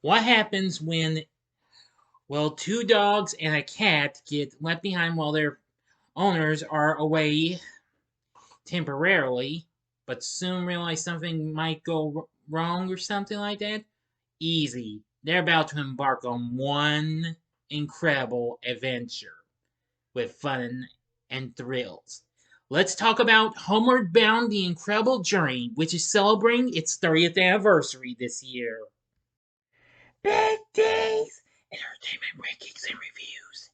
What happens when, two dogs and a cat get left behind while their owners are away temporarily, but soon realize something might go wrong or something like that? Easy. They're about to embark on one incredible adventure with fun and thrills. Let's talk about Homeward Bound, The Incredible Journey, which is celebrating its 30th anniversary this year. Big D's! Entertainment rankings and reviews.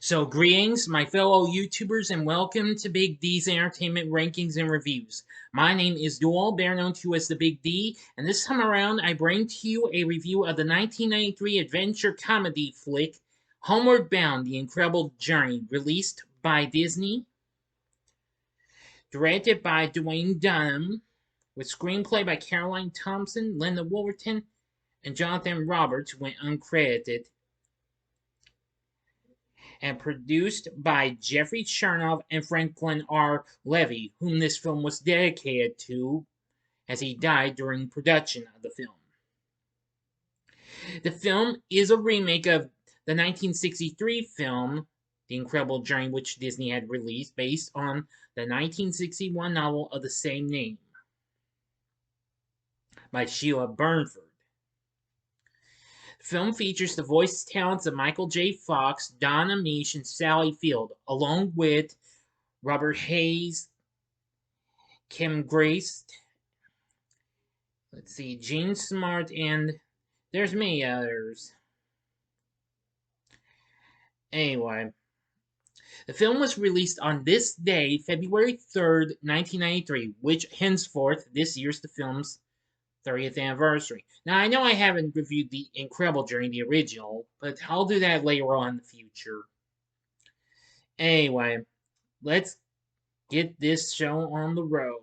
So, greetings, my fellow YouTubers, and welcome to Big D's Entertainment Rankings and Reviews. My name is Dual, better known to you as the Big D, and this time around I bring to you a review of the 1993 adventure comedy flick Homeward Bound, The Incredible Journey, released by Disney, directed by Dwayne Dunham, with screenplay by Caroline Thompson, Linda Wolverton, and Jonathan Roberts, who went uncredited, and produced by Jeffrey Chernoff and Franklin R. Levy, whom this film was dedicated to, as he died during production of the film. The film is a remake of the 1963 film The Incredible Journey, which Disney had released, based on the 1961 novel of the same name by Sheila Burnford. The film features the voice talents of Michael J. Fox, Don Ameche, and Sally Field, along with Robert Hayes, Kim Grace, Gene Smart, and there's many others. Anyway, the film was released on this day, February 3rd, 1993, which henceforth, this year's the film's 30th anniversary. Now, I know I haven't reviewed The Incredible Journey, the original, but I'll do that later on in the future. Anyway, let's get this show on the road.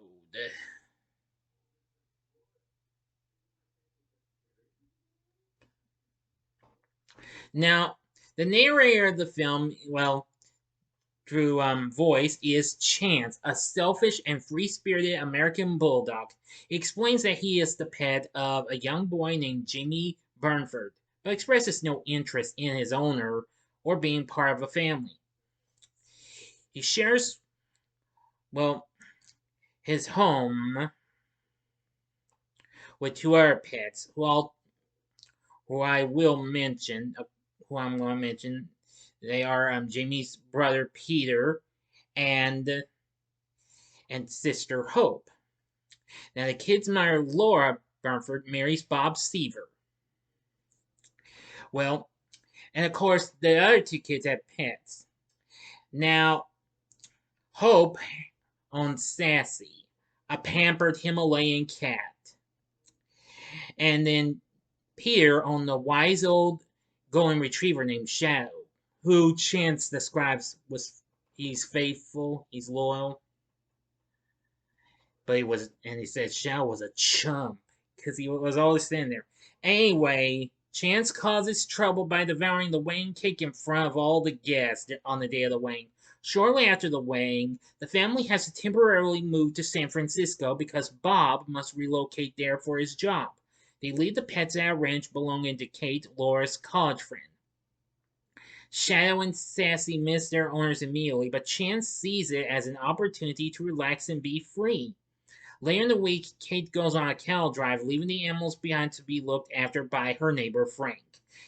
Now, the narrator of the film, through voice, is Chance, a selfish and free-spirited American bulldog. He explains that he is the pet of a young boy named Jimmy Burnford, but expresses no interest in his owner or being part of a family. He shares, his home with two other pets, who I'm going to mention. They are Jamie's brother Peter and sister Hope. Now, the kid's mother, Laura Burnford, marries Bob Seaver. Well, and of course, the other two kids have pets. Now, Hope owns Sassy, a pampered Himalayan cat. And then Peter owned a wise old golden retriever named Shadow, who Chance describes he's faithful, he's loyal. But he said Shadow was a chump, because he was always standing there. Anyway, Chance causes trouble by devouring the wedding cake in front of all the guests on the day of the wedding. Shortly after the wedding, the family has to temporarily move to San Francisco because Bob must relocate there for his job. They leave the pets at a ranch belonging to Kate, Laura's college friend. Shadow and Sassy miss their owners immediately, but Chance sees it as an opportunity to relax and be free. Later in the week, Kate goes on a cattle drive, leaving the animals behind to be looked after by her neighbor Frank.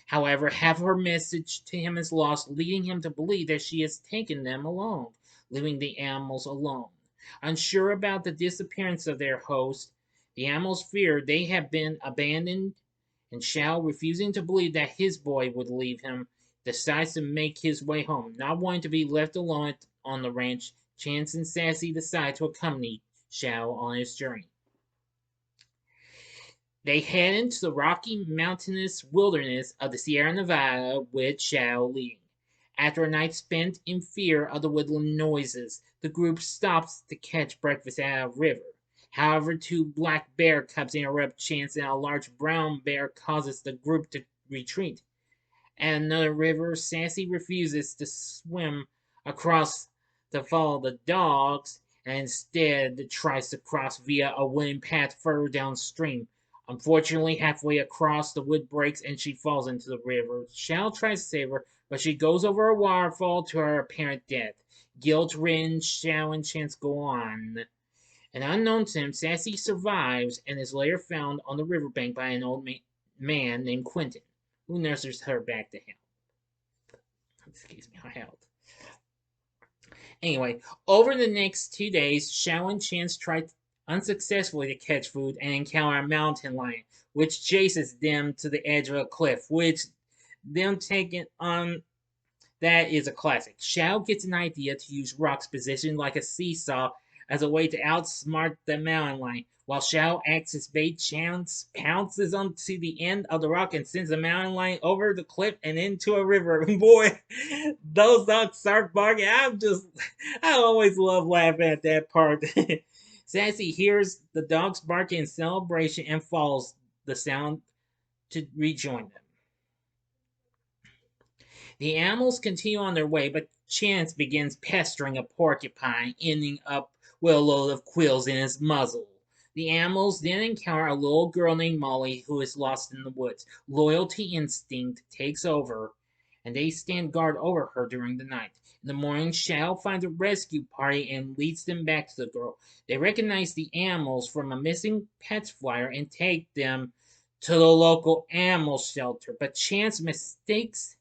However, half of her message to him is lost, leading him to believe that she has taken them along, leaving the animals alone. Unsure about the disappearance of their host, the animals fear they have been abandoned, and Shao, refusing to believe that his boy would leave him, decides to make his way home. Not wanting to be left alone on the ranch, Chance and Sassy decide to accompany Shao on his journey. They head into the rocky, mountainous wilderness of the Sierra Nevada with Shao leading. After a night spent in fear of the woodland noises, the group stops to catch breakfast at a river. However, two black bear cubs interrupt Chance, and a large brown bear causes the group to retreat. At another river, Sassy refuses to swim across to follow the dogs, and instead tries to cross via a wooden path further downstream. Unfortunately, halfway across, the wood breaks and she falls into the river. Shao tries to save her, but she goes over a waterfall to her apparent death. Guilt-ridden, Shao and Chance go on. And unknown to him, Sassy survives and is later found on the riverbank by an old man named Quentin, who nurses her back to health. Excuse me, health. Anyway, over the next 2 days, Shao and Chance try unsuccessfully to catch food and encounter a mountain lion, which chases them to the edge of a cliff, which them taking on that is a classic. Shao gets an idea to use rocks positioned like a seesaw as a way to outsmart the mountain lion. While Shao acts as bait, Chance pounces onto the end of the rock and sends the mountain lion over the cliff and into a river. Boy, those dogs start barking. I always love laughing at that part. Sassy hears the dogs barking in celebration and follows the sound to rejoin them. The animals continue on their way, but Chance begins pestering a porcupine, ending up with a load of quills in his muzzle. The animals then encounter a little girl named Molly who is lost in the woods. Loyalty instinct takes over, and they stand guard over her during the night. In the morning, Shao finds a rescue party and leads them back to the girl. They recognize the animals from a missing pets flyer and take them to the local animal shelter, but Chance mistakes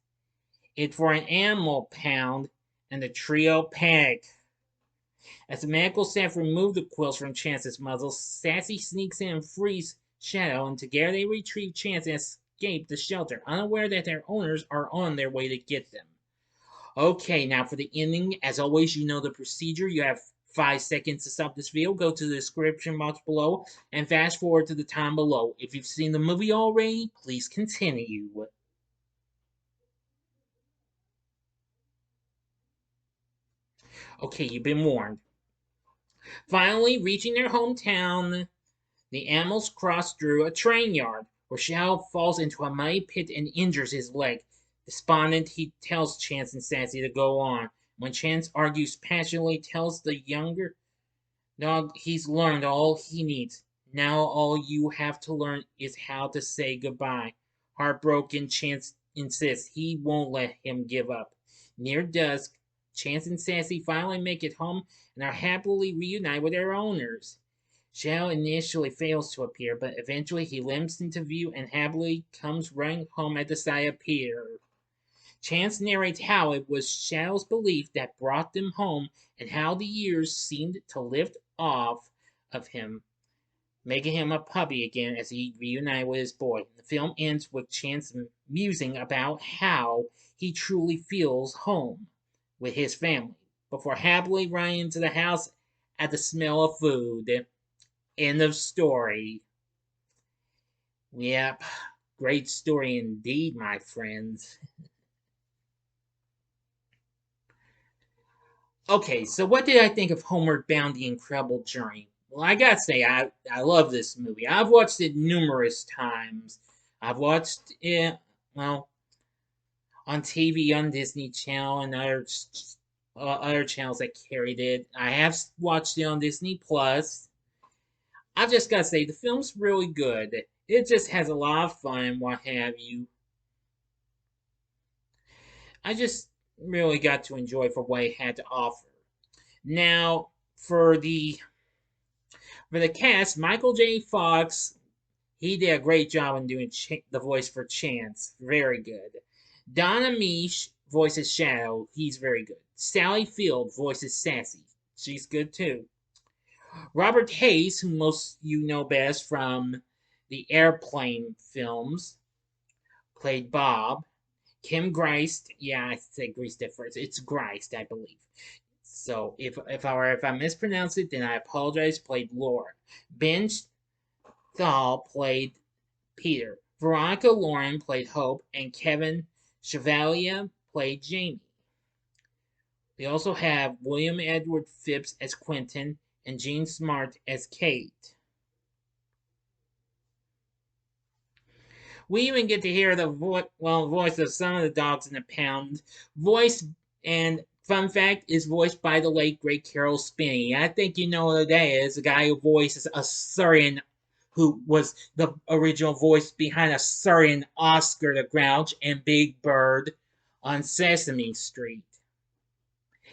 it for an animal pound, and the trio panic. As the medical staff remove the quills from Chance's muzzle, Sassy sneaks in and frees Shadow, and together they retrieve Chance and escape the shelter, unaware that their owners are on their way to get them. Okay, now for the ending. As always, you know the procedure. You have 5 seconds to stop this video. Go to the description box below and fast forward to the time below. If you've seen the movie already, please continue. Okay, you've been warned. Finally, reaching their hometown, the animals cross through a train yard, where Shao falls into a muddy pit and injures his leg. Despondent, he tells Chance and Sassy to go on. When Chance argues passionately, tells the younger dog he's learned all he needs. Now all you have to learn is how to say goodbye. Heartbroken, Chance insists he won't let him give up. Near dusk, Chance and Sassy finally make it home and are happily reunited with their owners. Shao initially fails to appear, but eventually he limps into view and happily comes running home at the sight of Peter. Chance narrates how it was Shao's belief that brought them home and how the years seemed to lift off of him, making him a puppy again as he reunited with his boy. The film ends with Chance musing about how he truly feels home with his family before happily running into the house at the smell of food. End of story. Yep, great story indeed, my friends. Okay, so what did I think of Homeward Bound: The Incredible Journey? Well, I gotta say, I love this movie. I've watched it numerous times. I've watched it, well, on TV on Disney Channel and other channels that carried it. I have watched it on Disney Plus. I just gotta say, the film's really good. It just has a lot of fun and what have you. I just really got to enjoy for what it had to offer. Now, for the cast, Michael J. Fox, he did a great job in doing the voice for Chance. Very good. Don Ameche voices Shadow. He's very good. Sally Field voices Sassy. She's good too. Robert Hayes, who most you know best from the Airplane films, played Bob. Kim Greist, yeah, I say Greist at first. It's Greist, I believe. So if I mispronounce it, then I apologize. Played Laura. Ben Thal played Peter. Veronica Lauren played Hope, and Kevin Chevalier played Jamie. We also have William Edward Phipps as Quentin and Jean Smart as Kate. We even get to hear the voice of some of the dogs in the pound, voiced and Fun fact is voiced by the late great Carol Spinney. I think you know who that is. The guy who voices a certain, who was the original voice behind a certain Oscar the Grouch and Big Bird on Sesame Street.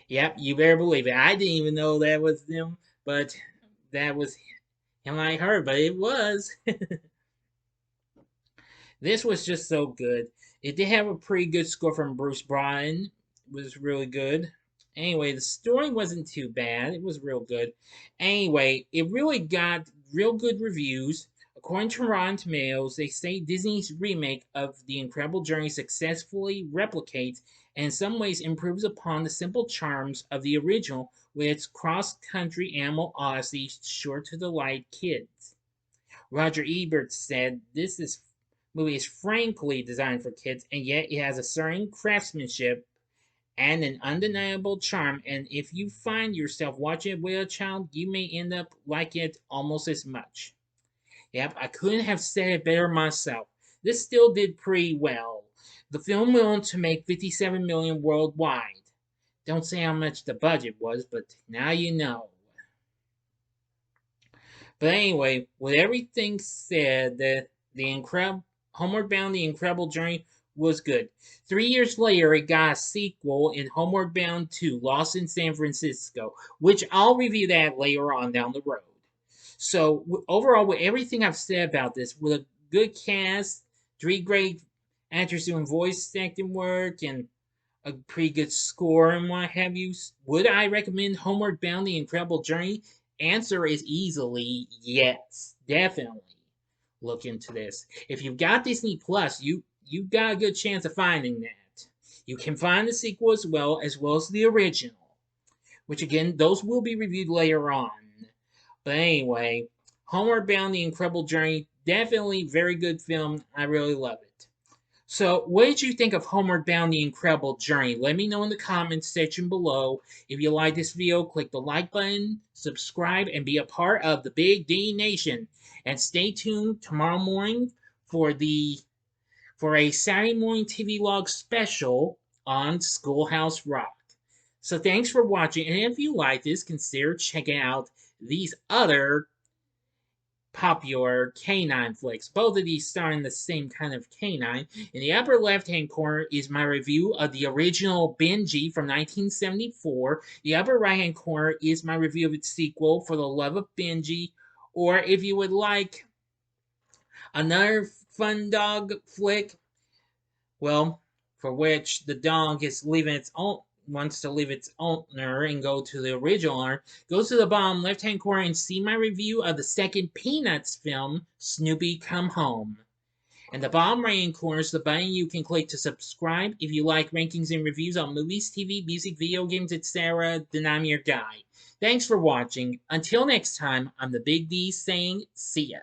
Yep, you better believe it. I didn't even know that was him, but that was him I heard, but it was. This was just so good. It did have a pretty good score from Bruce Bryan. It was really good. Anyway, the story wasn't too bad. It was real good. Anyway, it really got real good reviews. According to Rotten Tomatoes, they say Disney's remake of The Incredible Journey successfully replicates and in some ways improves upon the simple charms of the original with its cross-country animal odyssey sure to delight kids. Roger Ebert said this movie is frankly designed for kids, and yet it has a certain craftsmanship and an undeniable charm, and if you find yourself watching it with a child, you may end up liking it almost as much. Yep, I couldn't have said it better myself. This still did pretty well. The film went on to make 57 million worldwide. Don't say how much the budget was, but now you know. But anyway, with everything said, the incredible Homeward Bound: The Incredible Journey was good. 3 years later, it got a sequel in Homeward Bound 2, Lost in San Francisco, which I'll review that later on down the road. So overall, with everything I've said about this, with a good cast, 3 great actors doing voice acting work, and a pretty good score and what have you, would I recommend Homeward Bound: The Incredible Journey? Answer is easily yes, definitely. Look into this. If you've got Disney Plus, you got a good chance of finding that. You can find the sequel as well as the original, which again, those will be reviewed later on. But anyway, Homeward Bound: The Incredible Journey, definitely very good film. I really love it. So, what did you think of Homeward Bound: The Incredible Journey? Let me know in the comments section below. If you like this video, click the like button, subscribe, and be a part of the Big D Nation. And stay tuned tomorrow morning for a Saturday morning TV log special on Schoolhouse Rock. So thanks for watching, and if you like this, consider checking out these other popular canine flicks. Both of these starring the same kind of canine. In the upper left-hand corner is my review of the original Benji from 1974. The upper right-hand corner is my review of its sequel, For the Love of Benji. Or if you would like another fun dog flick, well, for which the dog is leaving its own wants to leave its owner and go to the original owner, go to the bottom left-hand corner and see my review of the second Peanuts film, Snoopy Come Home. And the bottom right-hand corner is the button you can click to subscribe if you like rankings and reviews on movies, TV, music, video games, etc. Then I'm your guy. Thanks for watching. Until next time, I'm the Big D saying see ya.